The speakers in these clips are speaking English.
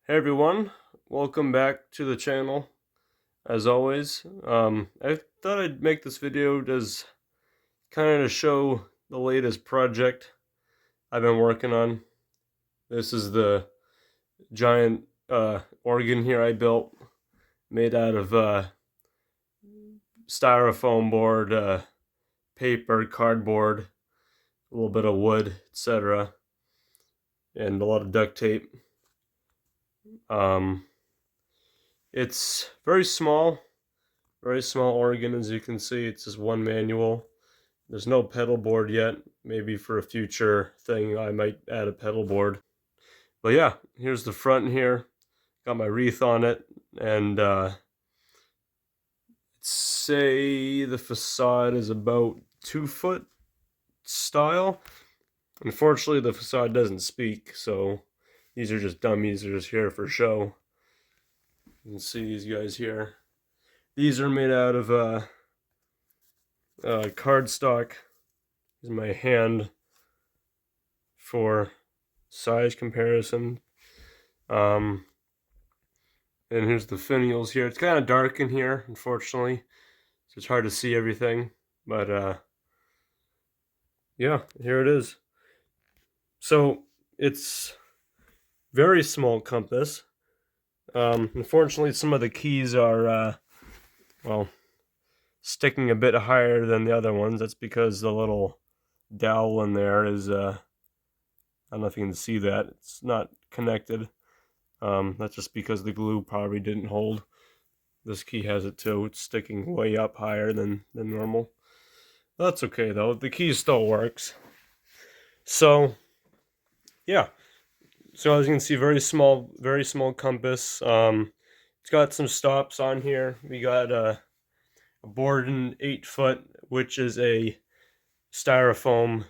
Hey everyone, welcome back to the channel. As always, I thought I'd make this video as kind of to show the latest project I've been working on. This is the giant organ here I built, made out of styrofoam board, paper, cardboard, a little bit of wood, etc., and a lot of duct tape. It's very small organ, as you can see. It's just one manual. There's no pedal board yet. Maybe for a future thing I might add a pedal board. But yeah, here's the front here. Got my wreath on it, and say the facade is about 2 foot style. Unfortunately, the facade doesn't speak, so these are just dummies. They're just here for show. You can see these guys here. These are made out of cardstock. This is my hand for size comparison. And here's the finials here. It's kind of dark in here, unfortunately, so it's hard to see everything. But yeah, here it is. So it's very small compass. Unfortunately, some of the keys are well, sticking a bit higher than the other ones. That's because the little dowel in there is I don't know if you can see that. It's not connected. That's just because the glue probably didn't hold. This key has it too. It's sticking way up higher than normal. That's okay though. The key still works. So yeah. So as you can see, very small compass. It's got some stops on here. We got a Borden 8-foot, which is a styrofoam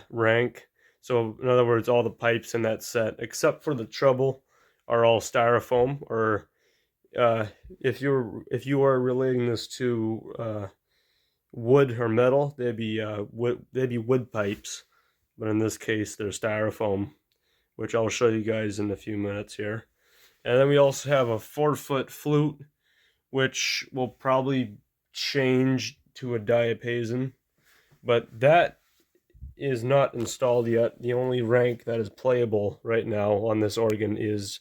rank. So in other words, all the pipes in that set, except for the treble, are all styrofoam. Or if you are relating this to wood or metal, they'd be wood pipes. But in this case, they're styrofoam, which I'll show you guys in a few minutes here. And then we also have a 4-foot flute, which will probably change to a diapason, but that is not installed yet. The only rank that is playable right now on this organ is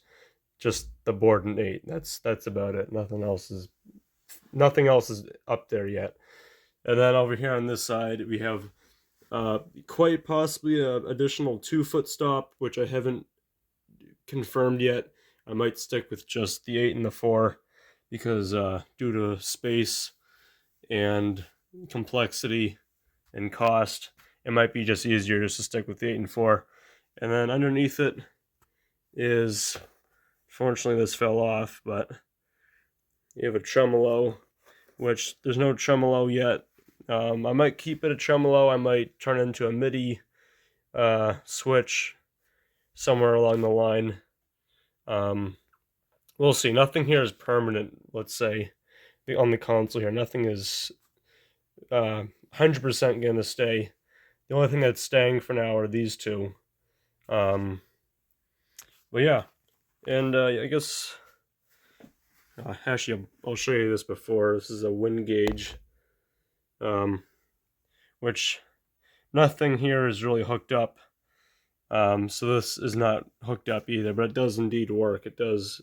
just the Borden 8. That's about it. Nothing else is up there yet. And then over here on this side, we have quite possibly an additional 2-foot stop, which I haven't confirmed yet. I might stick with just the 8 and the 4 because due to space and complexity and cost, it might be just easier just to stick with the 8 and 4. And then underneath it is, fortunately this fell off, but you have a tremolo, which there's no tremolo yet. I might keep it a tremolo. I might turn it into a MIDI switch somewhere along the line. We'll see. Nothing here is permanent, let's say, on the console here. Nothing is 100% going to stay. The only thing that's staying for now are these two. But yeah, and I guess, actually, I'll show you this before. This is a wind gauge, which nothing here is really hooked up. So this is not hooked up either, but it does indeed work. It does.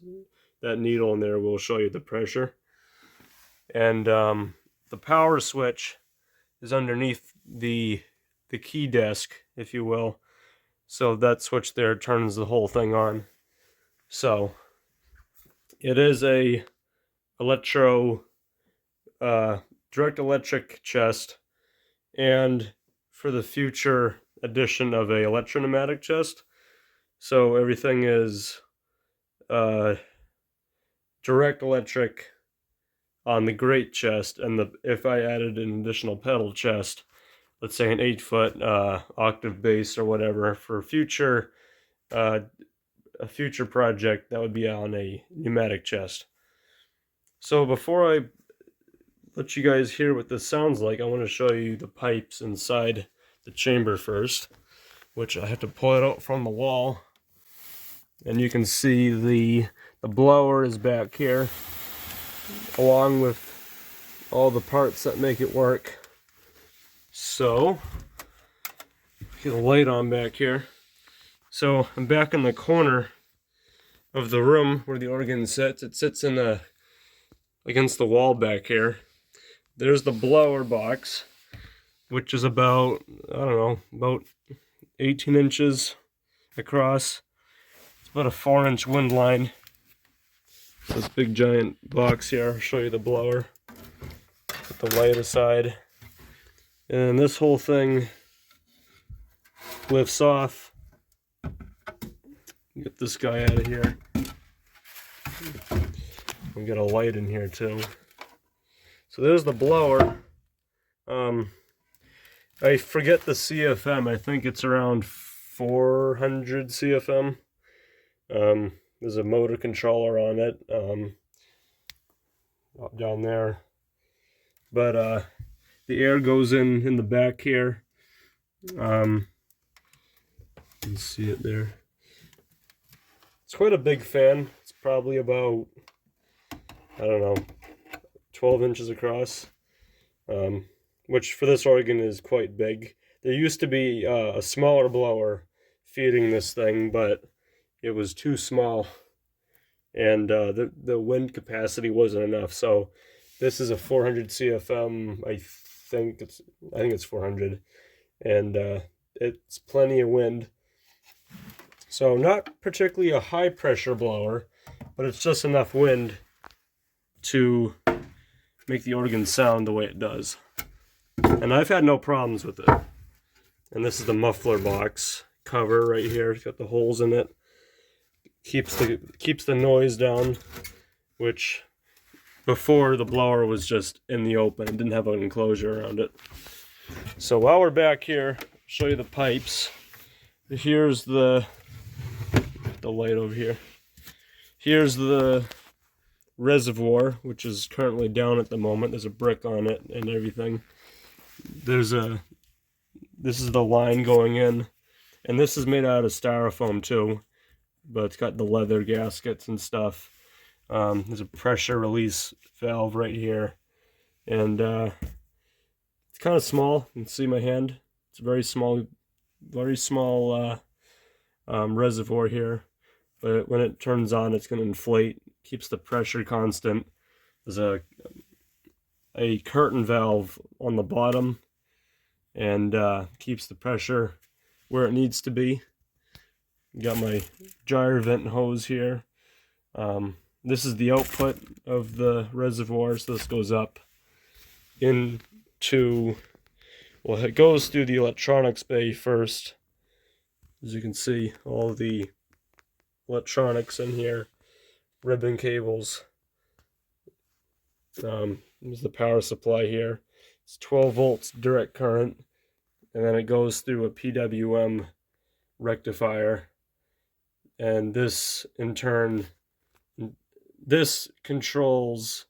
That needle in there will show you the pressure. And the power switch is underneath the key desk, if you will. So that switch there turns the whole thing on. So it is a direct electric chest, and for the future edition of a electro-pneumatic chest. So everything is direct electric on the great chest, and if I added an additional pedal chest, let's say an 8-foot octave bass or whatever, for a future project, that would be on a pneumatic chest. So before I let you guys hear what this sounds like, I want to show you the pipes inside the chamber first, which I have to pull it out from the wall. And you can see the blower is back here, along with all the parts that make it work. So, get a light on back here. So I'm back in the corner of the room where the organ sits. It sits in against the wall back here. There's the blower box, which is about, I don't know, about 18 inches across. It's about a 4-inch wind line. This big giant box here. I'll show you the blower. Put the light aside. And this whole thing lifts off. Get this guy out of here. We got a light in here too. So there's the blower. I forget the CFM. I think it's around 400 CFM. There's a motor controller on it down there. But the air goes in the back here. You can see it there. It's quite a big fan. It's probably about, I don't know, 12 inches across, which for this organ is quite big. There used to be a smaller blower feeding this thing, but it was too small, and the wind capacity wasn't enough. So this is a 400 CFM. I think it's 400, and it's plenty of wind. So not particularly a high pressure blower, but it's just enough wind to make the organ sound the way it does. And I've had no problems with it. And this is the muffler box cover right here. It's got the holes in it. Keeps the noise down, which before the blower was just in the open. It didn't have an enclosure around it. So while we're back here, I'll show you the pipes. Here's the light over here. Here's the reservoir, which is currently down at the moment. There's a brick on it and everything. This is the line going in, and this is made out of styrofoam too, but it's got the leather gaskets and stuff. There's a pressure release valve right here, and it's kind of small. You can see my hand. It's a very small reservoir here, but when it turns on, it's going to inflate. Keeps the pressure constant. There's a curtain valve on the bottom, and keeps the pressure where it needs to be. Got my gyre vent hose here. This is the output of the reservoir, so this goes up into, well, it goes through the electronics bay first. As you can see, all the electronics in here, ribbon cables. There's the power supply here. It's 12 volts direct current, and then it goes through a PWM rectifier, and this in turn, this controls,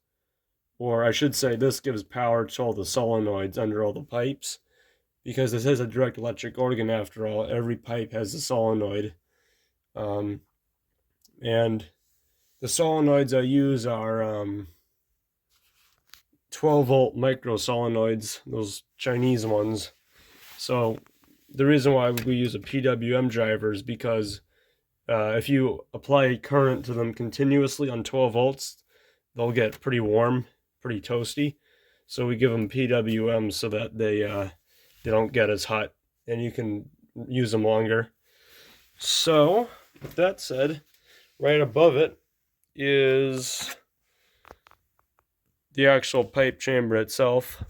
or I should say this gives power to all the solenoids under all the pipes, because this is a direct electric organ after all. Every pipe has a solenoid, and the solenoids I use are 12 volt micro solenoids, those Chinese ones. So the reason why we use a PWM driver is because if you apply current to them continuously on 12 volts, they'll get pretty warm, pretty toasty. So we give them PWM so that they don't get as hot, and you can use them longer. So with that said, right above it is the actual pipe chamber itself.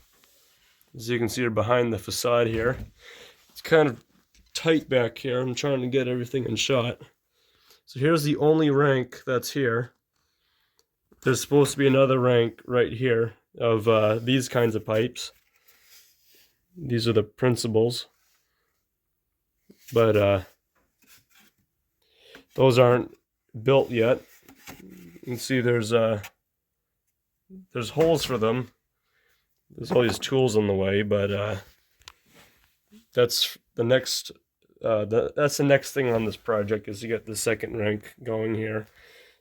As you can see, behind the facade here. It's kind of tight back here. I'm trying to get everything in shot. So here's the only rank that's here. There's supposed to be another rank right here of these kinds of pipes. These are the principals. But those aren't built yet. You can see there's holes for them. There's all these tools in the way, but that's the next that's the next thing on this project, is to get the second rank going here.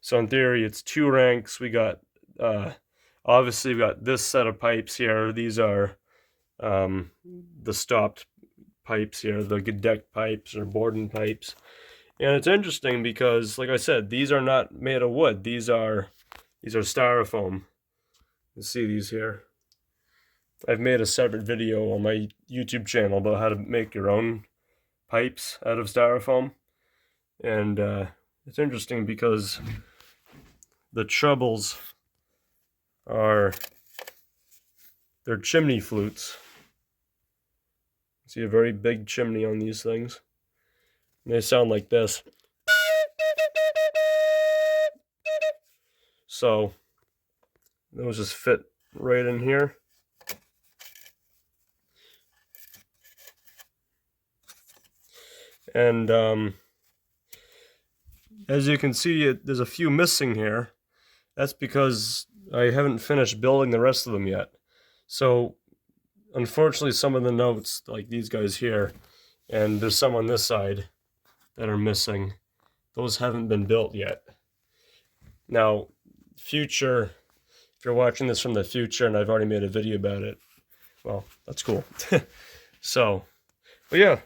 So in theory, it's 2 ranks. We got obviously we got this set of pipes here. These are the stopped pipes here, the deck pipes or Borden pipes. And it's interesting because, like I said, these are not made of wood. These are styrofoam. You see these here. I've made a separate video on my YouTube channel about how to make your own pipes out of styrofoam. And it's interesting because the troubles are they're chimney flutes. See a very big chimney on these things. And they sound like this. So those just fit right in here. And as you can see, there's a few missing here. That's because I haven't finished building the rest of them yet. So unfortunately, some of the notes, like these guys here, and there's some on this side that are missing. Those haven't been built yet. Now, future, if you're watching this from the future and I've already made a video about it, well, that's cool. So, but yeah,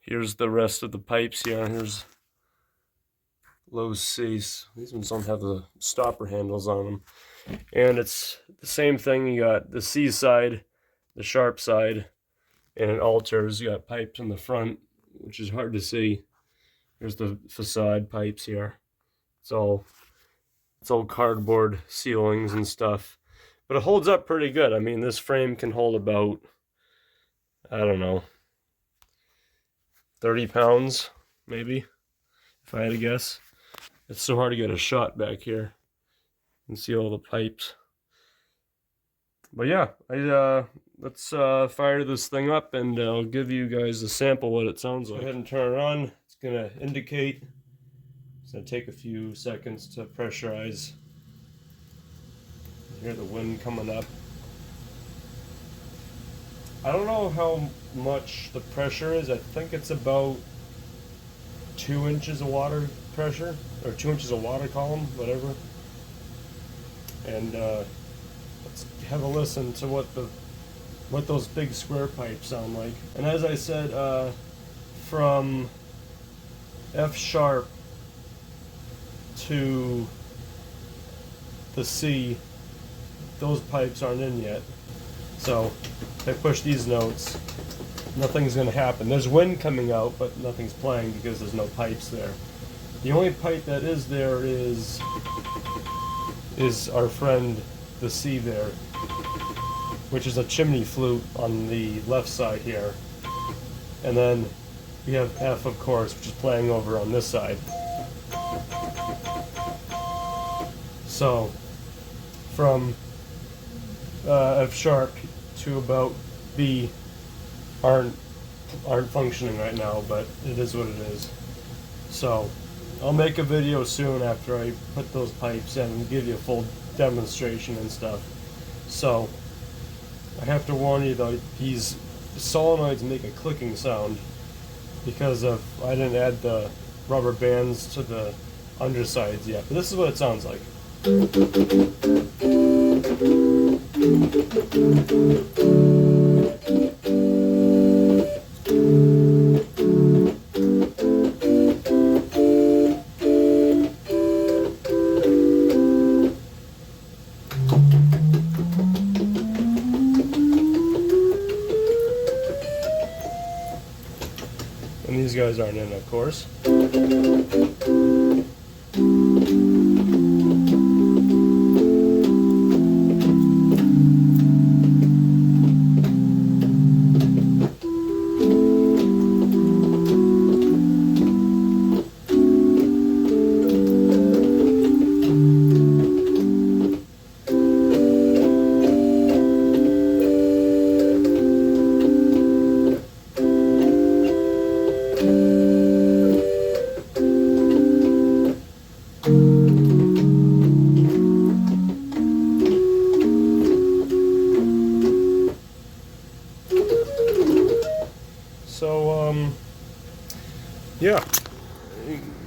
here's the rest of the pipes here. Here's low C's. These ones don't have the stopper handles on them. And it's the same thing. You got the C side, the sharp side, and it alters. You got pipes in the front, which is hard to see. Here's the facade pipes here. It's all cardboard ceilings and stuff. But it holds up pretty good. I mean, this frame can hold about, I don't know, 30 pounds, maybe, if I had to guess. It's so hard to get a shot back here. You can see all the pipes. But yeah, let's fire this thing up and I'll give you guys a sample what it sounds like. Go ahead and turn it on. It's gonna indicate. It's gonna take a few seconds to pressurize. You hear the wind coming up. I don't know how much the pressure is. I think it's about 2 inches of water pressure, or 2 inches of water column, whatever. And let's have a listen to what those big square pipes sound like. And as I said, from F sharp to the C, those pipes aren't in yet. So if I push these notes, nothing's going to happen. There's wind coming out, but nothing's playing because there's no pipes there. The only pipe that is there is our friend, the C there, which is a chimney flute on the left side here. And then we have F, of course, which is playing over on this side. So from F sharp to about B aren't functioning right now, but it is what it is. So I'll make a video soon after I put those pipes in and give you a full demonstration and stuff. So I have to warn you though, these solenoids make a clicking sound because I didn't add the rubber bands to the undersides yet, but this is what it sounds like. And these guys aren't in, of course.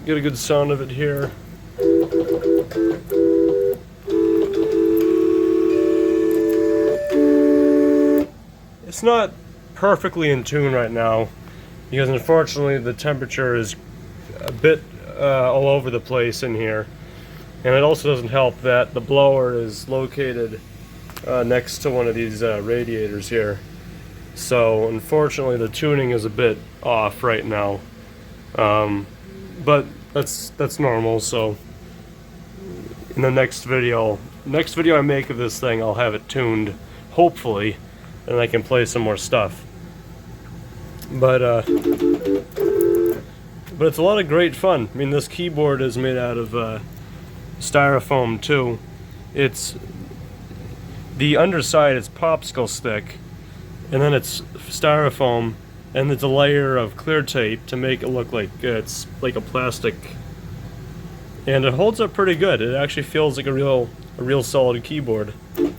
get a good sound of it here. It's not perfectly in tune right now because unfortunately the temperature is a bit all over the place in here, and it also doesn't help that the blower is located next to one of these radiators here. So unfortunately the tuning is a bit off right now, but that's normal. So in the next video I make of this thing, I'll have it tuned, hopefully, and I can play some more stuff. But it's a lot of great fun. I mean, this keyboard is made out of styrofoam too. It's the underside is popsicle stick, and then it's styrofoam, and it's a layer of clear tape to make it look like it's like a plastic. And it holds up pretty good. It actually feels like a real solid keyboard. You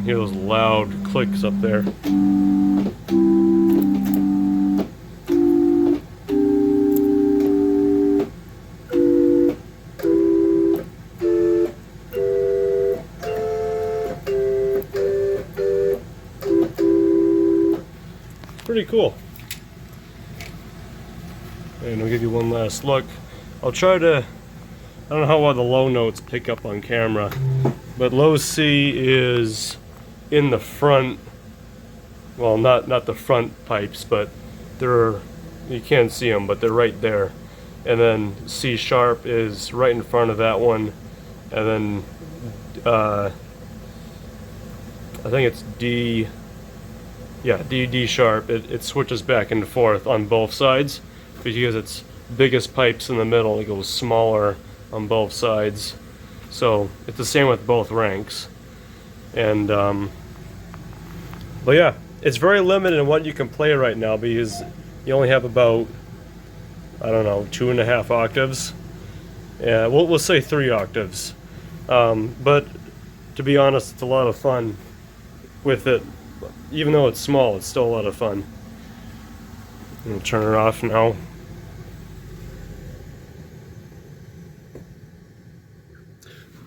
hear those loud clicks up there. Pretty cool. And I'll give you one last look. I'll try to, I don't know how well the low notes pick up on camera, but low C is in the front, well, not the front pipes, but they're, you can't see them, but they're right there. And then C sharp is right in front of that one, and then I think it's D. Yeah, D sharp, it switches back and forth on both sides because it's biggest pipes in the middle, it goes smaller on both sides. So it's the same with both ranks. And but yeah, it's very limited in what you can play right now because you only have about, I don't know, 2.5 octaves. Yeah, we'll say 3 octaves. But to be honest, it's a lot of fun with it. Even though it's small, it's still a lot of fun. I'll turn it off now.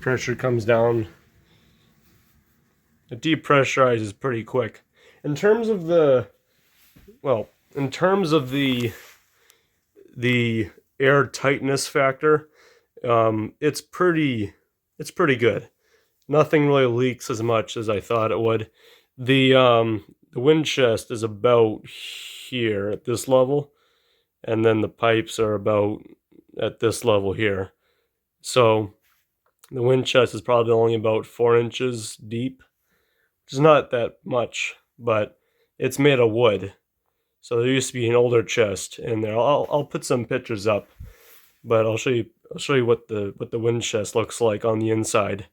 Pressure comes down. It depressurizes pretty quick. In terms of the, well, in terms of the air tightness factor, it's pretty good. Nothing really leaks as much as I thought it would. The wind chest is about here at this level, and then the pipes are about at this level here. So the wind chest is probably only about 4 inches deep, which is not that much, but it's made of wood. So there used to be an older chest in there. I'll put some pictures up, but I'll show you what the wind chest looks like on the inside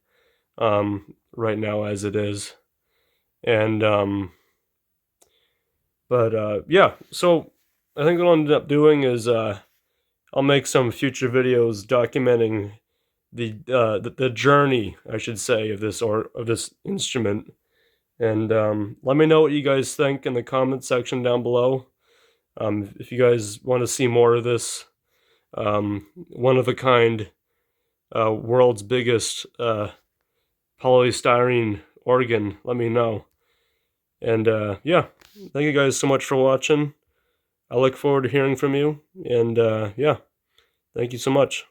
right now as it is. And yeah, so I think what I'll end up doing is I'll make some future videos documenting the journey, I should say, of this instrument. And let me know what you guys think in the comment section down below. If you guys want to see more of this one of a kind, world's biggest polystyrene organ, let me know. And yeah, thank you guys so much for watching. I look forward to hearing from you, and yeah, thank you so much.